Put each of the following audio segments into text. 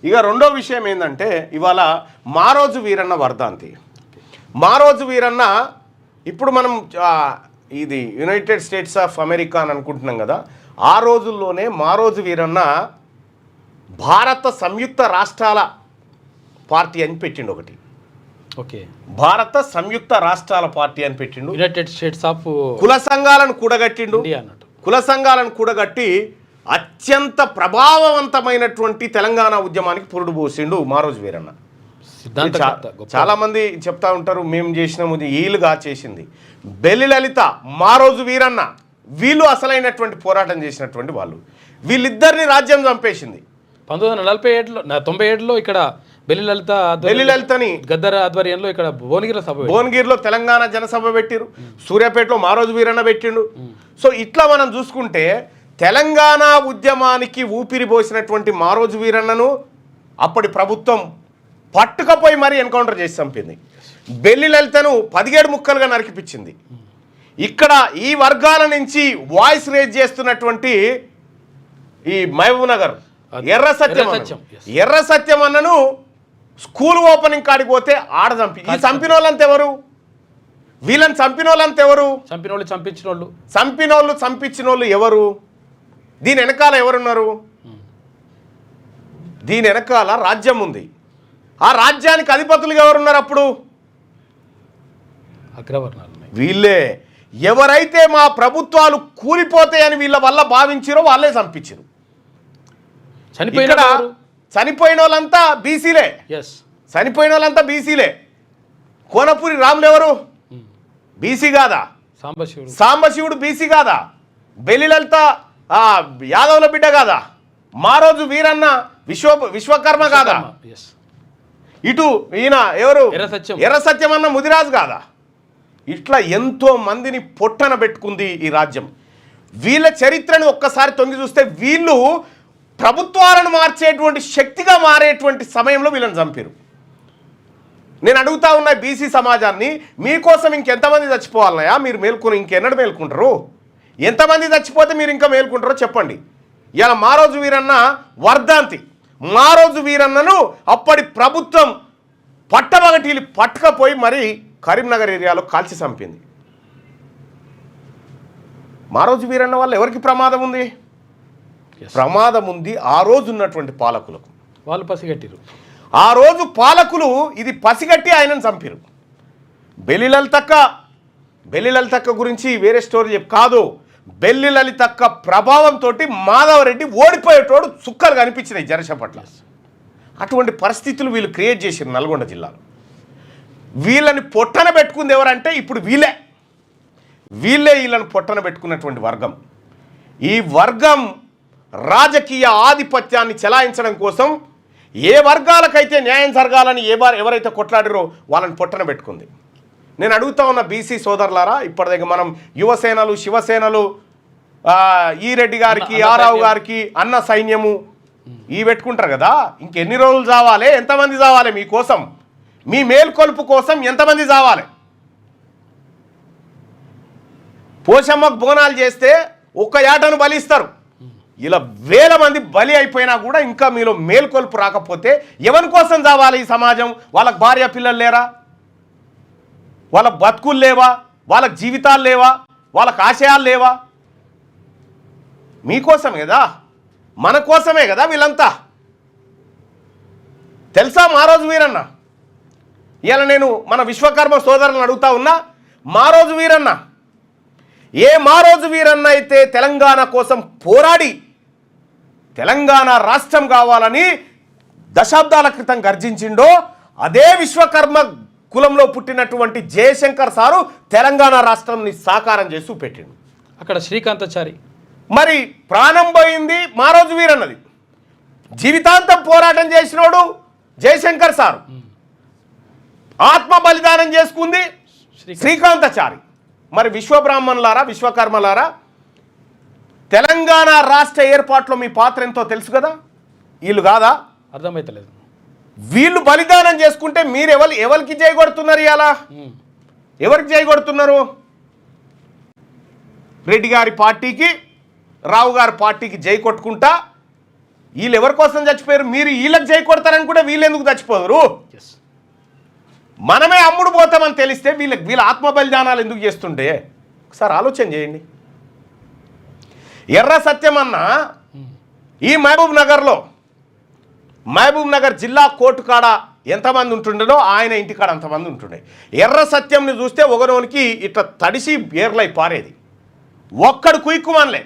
ఇక రెండో విషయం ఏంటంటే ఇవాళ మారోజు వీరన్న వర్ధంతి. మారోజు వీరన్న ఇప్పుడు మనం ఇది యునైటెడ్ స్టేట్స్ ఆఫ్ అమెరికా అని అనుకుంటున్నాం కదా, ఆ రోజుల్లోనే మారోజు వీరన్న భారత సంయుక్త రాష్ట్రాల పార్టీ అని పెట్టిండు ఒకటి. ఓకే, భారత సంయుక్త రాష్ట్రాల పార్టీ అని పెట్టిండు. యునైటెడ్ స్టేట్స్ ఆఫ్ కుల సంఘాలను కూడగట్టిండు. అన్నట్టు కుల సంఘాలను కూడగట్టి అత్యంత ప్రభావవంతమైనటువంటి తెలంగాణ ఉద్యమానికి పురుడు పోసిండు మారోజు వీరన్న. చాలా మంది చెప్తా ఉంటారు మేము చేసినాము, వీలుగా చేసింది బెల్లి లలిత, మారోజు వీరన్న, వీళ్ళు అసలైనటువంటి పోరాటం చేసినటువంటి వాళ్ళు. వీళ్ళిద్దరిని రాజ్యం చంపేసింది 1997లో ఇక్కడ బెల్లి లలితని గద్దర్ ఆధ్వర్యంలో ఇక్కడ భువనగిరిలో తెలంగాణ జనసభ పెట్టిరు, సూర్యాపేటలో మారోజు వీరన్న పెట్టిండు. సో ఇట్లా మనం చూసుకుంటే తెలంగాణ ఉద్యమానికి ఊపిరి పోసినటువంటి మారోజు వీరన్నను అప్పటి ప్రభుత్వం పట్టుకపోయి మరీ ఎన్కౌంటర్ చేసి చంపింది. బెల్లి లలితను 17 ముక్కలుగా నరికిపించింది. ఇక్కడ ఈ వర్గాల నుంచి వాయిస్ రేజ్ చేస్తున్నటువంటి ఈ మహబూబ్ నగర్ ఎర్ర సత్యం అన్నను స్కూల్ ఓపెనింగ్ కాడికి పోతే ఆడ చంపి, ఈ చంపిన వాళ్ళంతా ఎవరు? వీళ్ళని చంపిన వాళ్ళంతా ఎవరు? చంపించిన వాళ్ళు ఎవరు? దీని వెనకాల ఎవరున్నారు? దీని వెనకాల రాజ్యం ఉంది. ఆ రాజ్యానికి అధిపతులుగా ఎవరున్నారు అప్పుడు? వీళ్ళే. ఎవరైతే మా ప్రభుత్వాలు కూలిపోతాయని వీళ్ళ వల్ల భావించారో వాళ్ళే చంపించారు. చనిపోయిన వాళ్ళంతా బీసీలే. చనిపోయిన వాళ్ళంతా బీసీలే. కోనపూరి రాములు ఎవరు? బీసీ కాదా? సాంబశివుడు బీసీ కాదా? బెల్లి లలిత యాదవుల బిడ్డ కాదా? మారోజు వీరన్న విశ్వకర్మ కాదా? ఇటు ఈయన ఎవరు? ఎర్ర సత్యం అన్న ముదిరాజు కాదా? ఇట్లా ఎంతో మందిని పొట్టన పెట్టుకుంది ఈ రాజ్యం. వీళ్ళ చరిత్రను ఒక్కసారి తొంగి చూస్తే వీళ్ళు ప్రభుత్వాలను మార్చేటువంటి శక్తిగా మారేటువంటి సమయంలో వీళ్ళని చంపారు. నేను అడుగుతా ఉన్న బీసీ సమాజాన్ని, మీకోసం ఇంకెంతమంది చచ్చిపోవాలన్నాయా? మీరు మేల్కొని ఇంకెన్నడు మేల్కుంటారు? ఎంతమంది చచ్చిపోతే మీరు ఇంకా మేల్కుంటారో చెప్పండి. ఇలా మారోజు వీరన్న వర్ధంతి. మారోజు వీరన్నను అప్పటి ప్రభుత్వం పట్టబగటీలు పట్టుకపోయి మరి కరీంనగర్ ఏరియాలో కాల్చి చంపింది. మారోజు వీరన్న వల్ల ఎవరికి ప్రమాదం ఉంది? ప్రమాదం ఉంది ఆ రోజు ఉన్నటువంటి పాలకులకు. వాళ్ళు పసిగట్టిరు. ఆ రోజు పాలకులు ఇది పసిగట్టి ఆయనను చంపారు. బెల్లి లలితక్క గురించి వేరే స్టోరీ కాదు. బెల్లి లలితక్క ప్రభావంతో మాధవరెడ్డి ఓడిపోయేటోడు చుక్కలు కనిపించినాయి జనసేన పట్ల. అటువంటి పరిస్థితులు వీళ్ళు క్రియేట్ చేశారు నల్గొండ జిల్లాలో. వీళ్ళని పొట్టన పెట్టుకుంది ఎవరంటే ఇప్పుడు వీళ్ళే వీళ్ళని పొట్టన పెట్టుకున్నటువంటి వర్గం. ఈ వర్గం రాజకీయ ఆధిపత్యాన్ని చెలాయించడం కోసం ఏ వర్గాలకైతే న్యాయం జరగాలని ఎవరైతే కొట్లాడారో వాళ్ళని పొట్టన పెట్టుకుంది. నేను అడుగుతా ఉన్న బీసీ సోదరులారా, ఇప్పటిదాకా మనం యువసేనలు, శివసేనలు, ఈ రెడ్డి గారికి, ఆరావు గారికి అన్న సైన్యము ఈ పెట్టుకుంటారు కదా, ఇంకెన్ని రోజులు చావాలి? ఎంతమంది చావాలి? మీకోసం, మీ మేల్కొల్పు కోసం ఎంతమంది చావాలి? పోషమ్మకు బోనాలు చేస్తే ఒక్క ఏటను బలిస్తారు. ఇలా వేల మంది బలి అయిపోయినా కూడా ఇంకా మీలో మేల్కొల్పు రాకపోతే ఎవరి కోసం చావాలి ఈ సమాజం? వాళ్ళకి భార్య పిల్లలు లేరా? వాళ్ళ బతుకులు లేవా? వాళ్ళకి జీవితాలు లేవా? వాళ్ళకి ఆశయాలు లేవా? మీకోసమే కదా, మన కోసమే కదా వీళ్ళంతా. తెలుసా మారోజు వీరన్న? ఇలా నేను మన విశ్వకర్మ సోదరులను అడుగుతా ఉన్నా, మారోజు వీరన్న, ఏ మారోజు వీరన్న అయితే తెలంగాణ కోసం పోరాడి తెలంగాణ రాష్ట్రం కావాలని దశాబ్దాల క్రితం గర్జించిండో అదే విశ్వకర్మ కులంలో పుట్టినటువంటి జయశంకర్ సారు తెలంగాణ రాష్ట్రాన్ని సాకారం చేసి పెట్టిండు. అక్కడ శ్రీకాంతాచారి మరి ప్రాణం పోయింది మారోజు వీరన్నది. జీవితాంతం పోరాటం చేసినోడు జయశంకర్ సారు. ఆత్మ బలిదానం చేసుకుంది శ్రీకాంతాచారి. మరి విశ్వబ్రాహ్మణులారా, విశ్వకర్మలారా, తెలంగాణ రాష్ట్ర ఏర్పాటులో మీ పాత్ర ఎంతో తెలుసు కదా. వీళ్ళు కాదా? అర్థమైతలేదు. వీళ్ళు బలిదానం చేసుకుంటే మీరు ఎవరికి చేయగొడుతున్నారు? ఇలా ఎవరికి చేయగొడుతున్నారు? రెడ్డి గారి పార్టీకి, రావు గారి పార్టీకి జై కొట్టుకుంటా వీళ్ళు ఎవరి కోసం చచ్చిపోయారు? మీరు వీళ్ళకి చేయి కొడతారని కూడా వీళ్ళు ఎందుకు చచ్చిపోదురు? మనమే అమ్ముడు పోతామని తెలిస్తే వీళ్ళ ఆత్మ బలిదానాలు ఎందుకు చేస్తుంటే ఒకసారి ఆలోచన చేయండి. ఎర్ర సత్యమన్న ఈ మహబూబ్ నగర్ జిల్లా కోర్టు కాడ ఎంతమంది ఉంటుండేనో ఆయన ఇంటికాడ అంతమంది ఉంటుండే. ఎర్ర సత్యంని చూస్తే ఒకరోనికి ఇట్లా తడిసి ఏర్లై పారేది, ఒక్కడు కుయ్కుమనలే.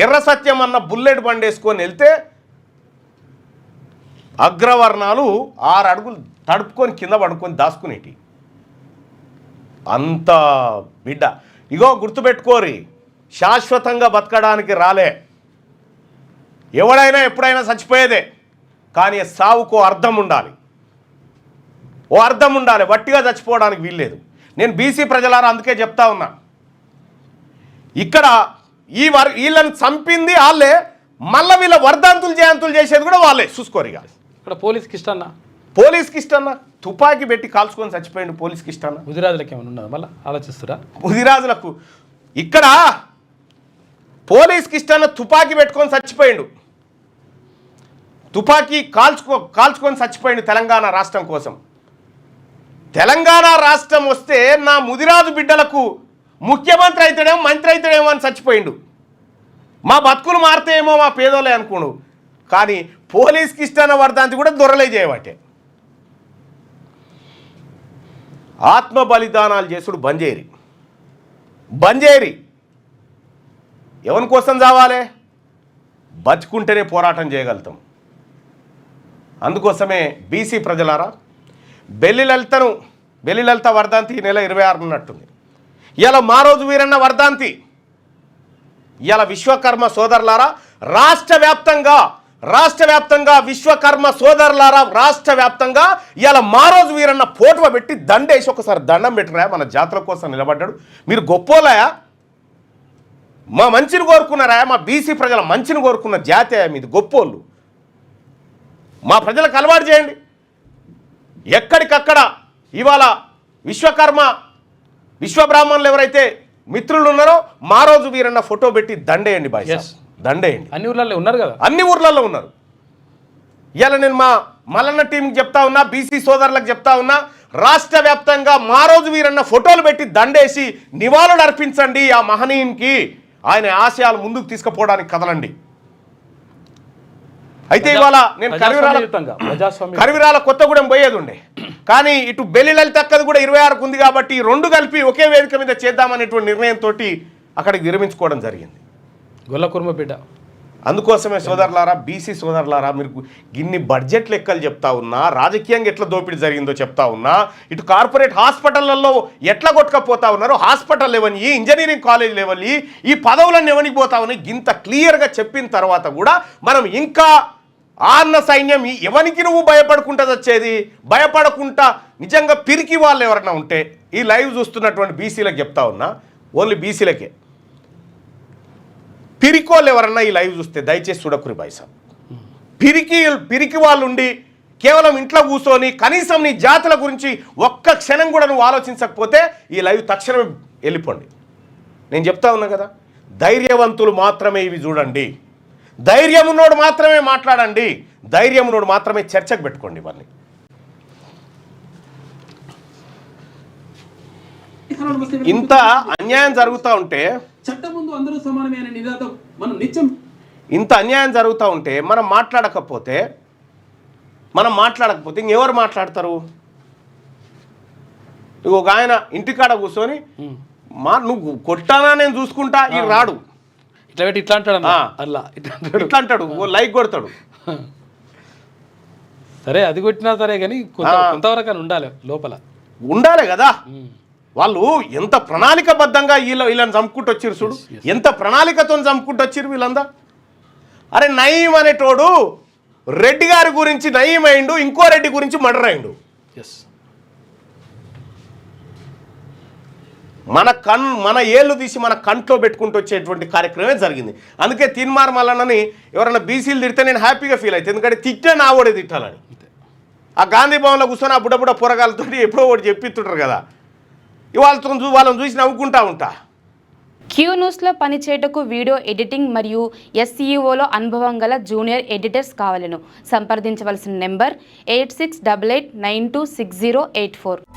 ఎర్ర సత్యం అన్న బుల్లెట్ బండి వేసుకొని వెళ్తే అగ్రవర్ణాలు 6 అడుగులు తడుపుకొని కింద పడుకొని దాచుకునేటి. అంత బిడ్డ ఇగో గుర్తుపెట్టుకోరి, శాశ్వతంగా బతకడానికి రాలే. ఎవడైనా ఎప్పుడైనా చచ్చిపోయేదే, కానీ సావుకో అర్థం ఉండాలి, ఓ అర్థం ఉండాలి. వట్టిగా చచ్చిపోవడానికి వీల్లేదు. నేను బీసీ ప్రజలారా అందుకే చెప్తా ఉన్నా, ఇక్కడ వీళ్ళని చంపింది వాళ్ళే, మళ్ళీ వీళ్ళ వర్ధంతులు జయంతులు చేసేది కూడా వాళ్ళే. చూసుకోరిగా ఇక్కడ పోలీస్కి ఇష్టన్నా తుపాకీ పెట్టి కాల్చుకొని చచ్చిపోయిండు. పోలీస్కి ఇష్టన్నా ముదిరాజులకు ఏమైనా ఉన్నదా? మళ్ళీ ఆలోచిస్తారా? ముదిరాజులకు ఇక్కడ పోలీస్కి ఇష్టన్న తుపాకీ పెట్టుకొని చచ్చిపోయిండు, తుపాకీ కాల్చుకొని చచ్చిపోయిండు తెలంగాణ రాష్ట్రం కోసం. తెలంగాణ రాష్ట్రం వస్తే నా ముదిరాజు బిడ్డలకు ముఖ్యమంత్రి అవుతాడేమో మంత్రి అవుతాడేమో అని చచ్చిపోయిండు. మా బతుకులు మారుతాయేమో మా పేదోళ్ళే అనుకోడు. కానీ పోలీస్కి ఇష్టన్న వర్ధంతి కూడా దొరలే చేయబట్టే. ఆత్మ బలిదానాలు చేసుడు బంజేరి ఎవరి కోసం చావాలి? బతుకుంటేనే పోరాటం చేయగలుగుతాం. అందుకోసమే బీసీ ప్రజలారా, బెల్లి లలిత వర్ధంతి ఈ నెల 26 ఉన్నట్టుంది. ఇలా మా రోజు వీరన్న వర్ధంతి. ఇలా విశ్వకర్మ సోదరులారా రాష్ట్ర వ్యాప్తంగా విశ్వకర్మ సోదరులారా రాష్ట్ర వ్యాప్తంగా ఇలా మా రోజు వీరన్న ఫోటో పెట్టి దండేసి ఒకసారి దండం పెట్టరా. మన జాతుల కోసం నిలబడ్డాడు. మీరు గొప్పోలాయా? మా మంచిని కోరుకున్నారా? మా బీసీ ప్రజల మంచిని కోరుకున్న జాతి మీది గొప్పోళ్ళు. మా ప్రజలకు అలవాటు చేయండి. ఎక్కడికక్కడ ఇవాళ విశ్వబ్రాహ్మణులు ఎవరైతే మిత్రులు ఉన్నారో మా రోజు వీరన్న ఫోటో పెట్టి దండేయండి బాయ్, దండేయండి. అన్ని ఊర్లలో ఉన్నారు కదా, అన్ని ఊర్లలో ఉన్నారు. ఇవాళ నేను మా మల్లన్న టీంకి చెప్తా ఉన్నా, బీసీ సోదరులకు చెప్తా ఉన్నా, రాష్ట్ర వ్యాప్తంగా మా రోజు వీరన్న ఫోటోలు పెట్టి దండేసి నివాళులు అర్పించండి ఆ మహనీయునికి. ఆయన ఆశయాలు ముందుకు తీసుకుపోవడానికి కదలండి. అయితే ఇవాళ నేను కరివిరాల కొత్తగూడెం పోయేది ఉండే, కానీ ఇటు బెల్లి లలితక్కది కూడా 26కు ఉంది కాబట్టి 2 కలిపి ఒకే వేదిక మీద చేద్దామనేటువంటి నిర్ణయంతో అక్కడికి విరమించుకోవడం జరిగింది. గొల్లకుర్మ బిడ్డ. అందుకోసమే సోదరులారా, బీసీ సోదరులారా, మీరు ఇన్ని బడ్జెట్ లెక్కలు చెప్తా ఉన్నా, రాజకీయంగా ఎట్లా దోపిడీ జరిగిందో చెప్తా ఉన్నా, ఇటు కార్పొరేట్ హాస్పిటళ్లలో ఎట్లా కొట్టుకపోతా ఉన్నారు, hospital level engineering college level ఈ పదవులన్నీ ఎవరికి పోతా ఉన్నాయి, ఇంత క్లియర్గా చెప్పిన తర్వాత కూడా మనం ఇంకా ఆన్న సైన్యం ఎవరికి నువ్వు భయపడుకుంటా వచ్చేది? భయపడకుండా నిజంగా పిరికి వాళ్ళు ఎవరైనా ఉంటే ఈ లైవ్ చూస్తున్నటువంటి బీసీలకు చెప్తా ఉన్నా, ఓన్లీ బీసీలకే, పిరికోళ్ళు ఎవరన్నా ఈ లైవ్ చూస్తే దయచేసి చూడకురి బాయ్సా. పిరికి వాళ్ళు ఉండి కేవలం ఇంట్లో కూర్చొని కనీసం నీ జాతుల గురించి ఒక్క క్షణం కూడా నువ్వు ఆలోచించకపోతే ఈ లైవ్ తక్షణమే వెళ్ళిపోండి. నేను చెప్తా ఉన్నా కదా, ధైర్యవంతులు మాత్రమే ఇవి చూడండి, ధైర్యం ఉన్నోడు మాత్రమే మాట్లాడండి, ధైర్యం ఉన్నోడు మాత్రమే చర్చకు పెట్టుకోండి. ఇవన్నీ ఇంత అన్యాయం జరుగుతూ ఉంటే, చట్టం ముందు అందరూ సమానమే అనే నినాదం మనం నిత్యం, ఇంత అన్యాయం జరుగుతూ ఉంటే మనం మాట్లాడకపోతే ఇంకెవరు మాట్లాడతారు? ఒక ఆయన ఇంటికాడ కూర్చొని నువ్వు కొట్టానా నేను చూసుకుంటా, ఈ రాడు ఇట్లా అంటాడు, లైక్ కొడతాడు. సరే అది కొట్టినా సరే కానీ కొంతవరకు ఉండాలి, లోపల ఉండాలి కదా. వాళ్ళు ఎంత ప్రణాళికబద్ధంగా వీళ్ళని చంపుకుంటూ వచ్చారు చూడు, ఎంత ప్రణాళికతో చంపుకుంటూ వచ్చారు వీళ్ళందా. అరే నయీం అనేటోడు రెడ్డి గారి గురించి నయీం అయిండు, ఇంకో రెడ్డి గురించి మర్డర్ అయిండు. మన ఏళ్ళు తీసి మన కంట్లో పెట్టుకుంటూ వచ్చేటువంటి కార్యక్రమమే జరిగింది. అందుకే తీన్మార్ మల్లన్నని ఎవరైనా బీసీలు తిడితే నేను హ్యాపీగా ఫీల్ అవుతుంది, ఎందుకంటే తిట్టే నా ఓడే తిట్టాలని. ఆ గాంధీ భవన్లో కూర్చొని ఆ బుడ్డ పొరగాలతో ఎప్పుడో ఒకటి చెప్పిస్తుంటారు కదా, వాళ్ళని చూసి నవ్వుకుంటా ఉంటా. క్యూ న్యూస్లో పనిచేయటకు వీడియో ఎడిటింగ్ మరియు SEOలో అనుభవం గల జూనియర్ ఎడిటర్స్ కావాలను సంప్రదించవలసిన నెంబర్ 8688926084.